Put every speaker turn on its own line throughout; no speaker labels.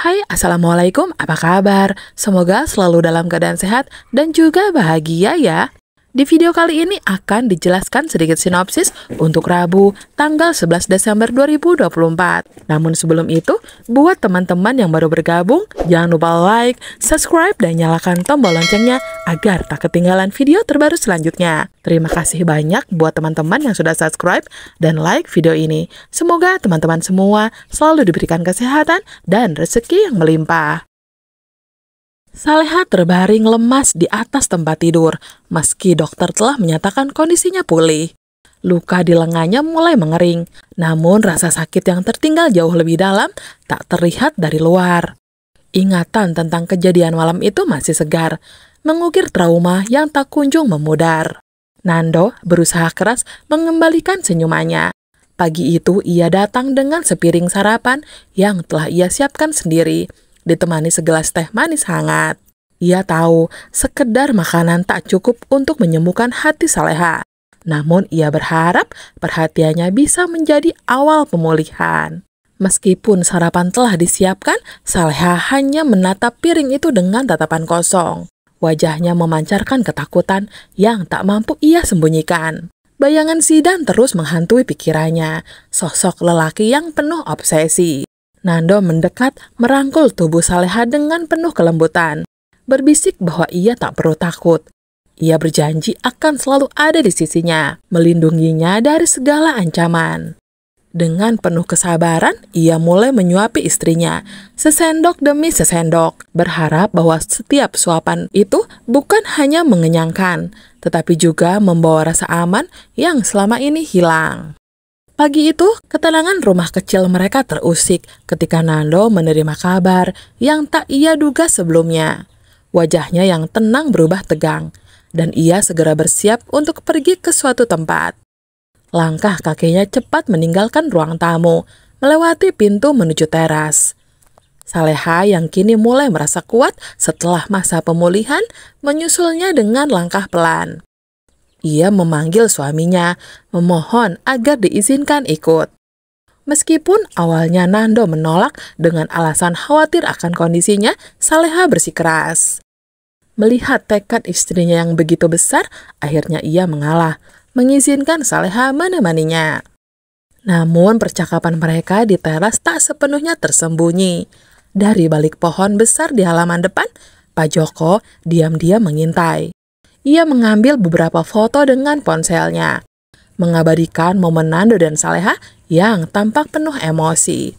Hai, Assalamualaikum, apa kabar? Semoga selalu dalam keadaan sehat dan juga bahagia ya. Di video kali ini akan dijelaskan sedikit sinopsis untuk Rabu, tanggal 11 Desember 2024. Namun sebelum itu, buat teman-teman yang baru bergabung, jangan lupa like, subscribe, dan nyalakan tombol loncengnya agar tak ketinggalan video terbaru selanjutnya. Terima kasih banyak buat teman-teman yang sudah subscribe dan like video ini. Semoga teman-teman semua selalu diberikan kesehatan dan rezeki yang melimpah. Saleha terbaring lemas di atas tempat tidur, meski dokter telah menyatakan kondisinya pulih. Luka di lengannya mulai mengering, namun rasa sakit yang tertinggal jauh lebih dalam tak terlihat dari luar. Ingatan tentang kejadian malam itu masih segar, mengukir trauma yang tak kunjung memudar. Nando berusaha keras mengembalikan senyumannya. Pagi itu ia datang dengan sepiring sarapan yang telah ia siapkan sendiri, ditemani segelas teh manis hangat. Ia tahu sekedar makanan tak cukup untuk menyembuhkan hati Saleha. Namun ia berharap perhatiannya bisa menjadi awal pemulihan. Meskipun sarapan telah disiapkan, Saleha hanya menatap piring itu dengan tatapan kosong. Wajahnya memancarkan ketakutan yang tak mampu ia sembunyikan. Bayangan Zidan terus menghantui pikirannya, sosok lelaki yang penuh obsesi. Nando mendekat merangkul tubuh Saleha dengan penuh kelembutan, berbisik bahwa ia tak perlu takut. Ia berjanji akan selalu ada di sisinya, melindunginya dari segala ancaman. Dengan penuh kesabaran, ia mulai menyuapi istrinya, sesendok demi sesendok, berharap bahwa setiap suapan itu bukan hanya mengenyangkan, tetapi juga membawa rasa aman yang selama ini hilang. Pagi itu, ketenangan rumah kecil mereka terusik ketika Nando menerima kabar yang tak ia duga sebelumnya. Wajahnya yang tenang berubah tegang, dan ia segera bersiap untuk pergi ke suatu tempat. Langkah kakinya cepat meninggalkan ruang tamu, melewati pintu menuju teras. Saleha yang kini mulai merasa kuat setelah masa pemulihan, menyusulnya dengan langkah pelan. Ia memanggil suaminya, memohon agar diizinkan ikut. Meskipun awalnya Nando menolak dengan alasan khawatir akan kondisinya, Saleha bersikeras. Melihat tekad istrinya yang begitu besar, akhirnya ia mengalah, mengizinkan Saleha menemaninya. Namun percakapan mereka di teras tak sepenuhnya tersembunyi. Dari balik pohon besar di halaman depan, Pak Joko diam-diam mengintai. Ia mengambil beberapa foto dengan ponselnya, mengabadikan momen Nando dan Saleha yang tampak penuh emosi.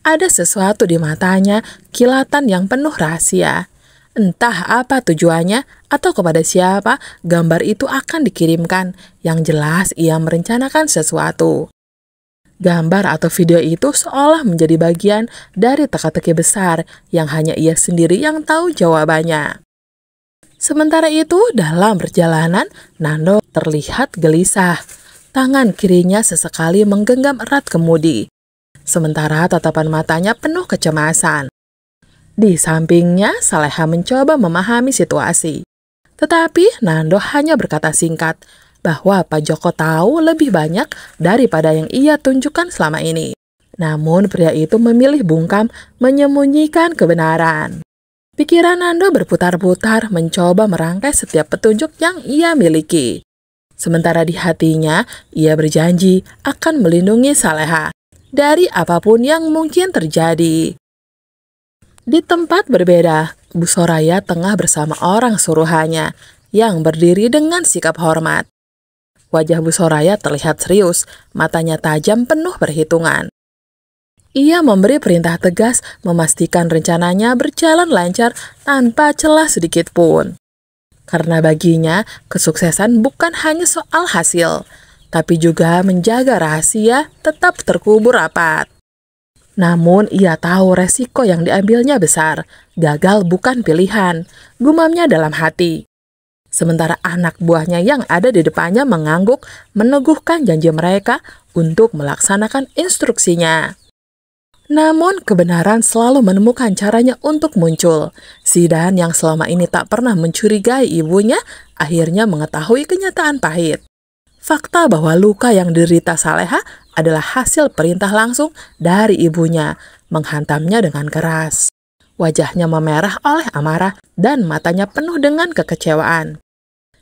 Ada sesuatu di matanya, kilatan yang penuh rahasia. Entah apa tujuannya atau kepada siapa gambar itu akan dikirimkan, yang jelas ia merencanakan sesuatu. Gambar atau video itu seolah menjadi bagian dari teka-teki besar yang hanya ia sendiri yang tahu jawabannya. Sementara itu, dalam perjalanan, Nando terlihat gelisah. Tangan kirinya sesekali menggenggam erat kemudi, sementara tatapan matanya penuh kecemasan. Di sampingnya, Saleha mencoba memahami situasi. Tetapi Nando hanya berkata singkat bahwa Pak Joko tahu lebih banyak daripada yang ia tunjukkan selama ini. Namun pria itu memilih bungkam menyembunyikan kebenaran. Pikiran Nando berputar-putar mencoba merangkai setiap petunjuk yang ia miliki. Sementara di hatinya, ia berjanji akan melindungi Saleha dari apapun yang mungkin terjadi. Di tempat berbeda, Bu Soraya tengah bersama orang suruhannya yang berdiri dengan sikap hormat. Wajah Bu Soraya terlihat serius, matanya tajam penuh perhitungan. Ia memberi perintah tegas memastikan rencananya berjalan lancar tanpa celah sedikit pun. Karena baginya, kesuksesan bukan hanya soal hasil, tapi juga menjaga rahasia tetap terkubur rapat. Namun ia tahu resiko yang diambilnya besar, gagal bukan pilihan, gumamnya dalam hati. Sementara anak buahnya yang ada di depannya mengangguk, meneguhkan janji mereka untuk melaksanakan instruksinya. Namun, kebenaran selalu menemukan caranya untuk muncul. Zidan yang selama ini tak pernah mencurigai ibunya, akhirnya mengetahui kenyataan pahit. Fakta bahwa luka yang diderita Saleha adalah hasil perintah langsung dari ibunya, menghantamnya dengan keras. Wajahnya memerah oleh amarah dan matanya penuh dengan kekecewaan.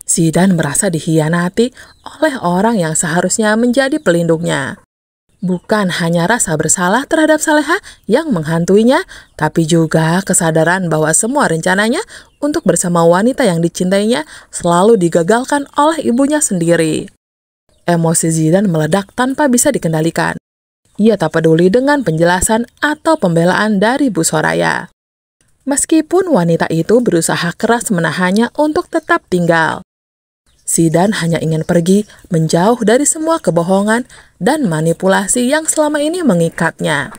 Zidane merasa dikhianati oleh orang yang seharusnya menjadi pelindungnya. Bukan hanya rasa bersalah terhadap Saleha yang menghantuinya, tapi juga kesadaran bahwa semua rencananya untuk bersama wanita yang dicintainya selalu digagalkan oleh ibunya sendiri. Emosi Zidane meledak tanpa bisa dikendalikan. Ia tak peduli dengan penjelasan atau pembelaan dari Bu Soraya. Meskipun wanita itu berusaha keras menahannya untuk tetap tinggal. Zidane hanya ingin pergi, menjauh dari semua kebohongan dan manipulasi yang selama ini mengikatnya.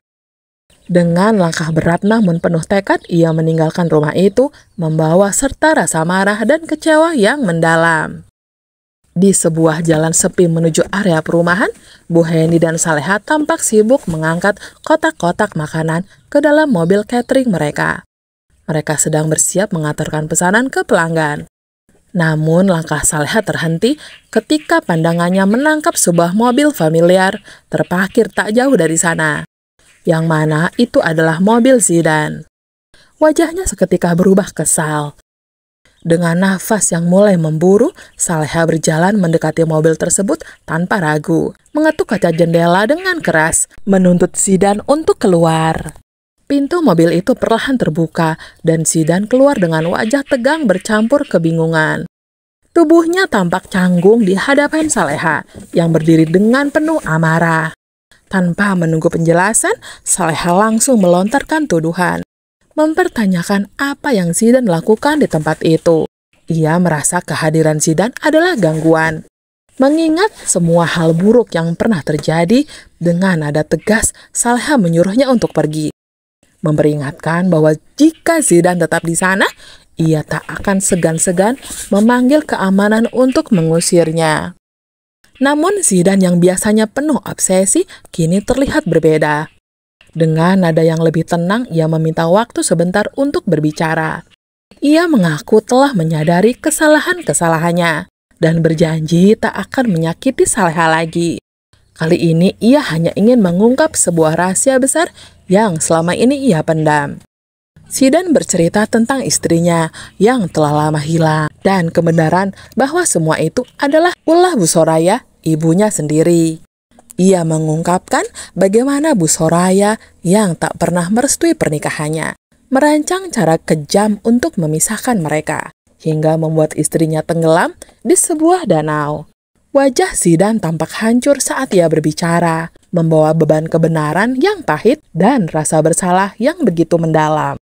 Dengan langkah berat namun penuh tekad, ia meninggalkan rumah itu, membawa serta rasa marah dan kecewa yang mendalam. Di sebuah jalan sepi menuju area perumahan, Bu Henny dan Saleha tampak sibuk mengangkat kotak-kotak makanan ke dalam mobil catering mereka. Mereka sedang bersiap mengantarkan pesanan ke pelanggan. Namun langkah Saleha terhenti ketika pandangannya menangkap sebuah mobil familiar terparkir tak jauh dari sana. Yang mana itu adalah mobil Zidane. Wajahnya seketika berubah kesal. Dengan nafas yang mulai memburu, Saleha berjalan mendekati mobil tersebut tanpa ragu, mengetuk kaca jendela dengan keras, menuntut Zidane untuk keluar. Pintu mobil itu perlahan terbuka, dan Zidane keluar dengan wajah tegang bercampur kebingungan. Tubuhnya tampak canggung di hadapan Saleha, yang berdiri dengan penuh amarah. Tanpa menunggu penjelasan, Saleha langsung melontarkan tuduhan, mempertanyakan apa yang Zidane lakukan di tempat itu. Ia merasa kehadiran Zidane adalah gangguan. Mengingat semua hal buruk yang pernah terjadi, dengan nada tegas, Saleha menyuruhnya untuk pergi. Memperingatkan bahwa jika Zidane tetap di sana, ia tak akan segan-segan memanggil keamanan untuk mengusirnya. Namun Zidane yang biasanya penuh obsesi kini terlihat berbeda. Dengan nada yang lebih tenang, ia meminta waktu sebentar untuk berbicara. Ia mengaku telah menyadari kesalahan-kesalahannya dan berjanji tak akan menyakiti Saleha lagi. Kali ini ia hanya ingin mengungkap sebuah rahasia besar yang selama ini ia pendam. Zidane bercerita tentang istrinya yang telah lama hilang dan kebenaran bahwa semua itu adalah ulah Bu Soraya, ibunya sendiri. Ia mengungkapkan bagaimana Bu Soraya yang tak pernah merestui pernikahannya, merancang cara kejam untuk memisahkan mereka, hingga membuat istrinya tenggelam di sebuah danau. Wajah Zidane tampak hancur saat ia berbicara, membawa beban kebenaran yang pahit dan rasa bersalah yang begitu mendalam.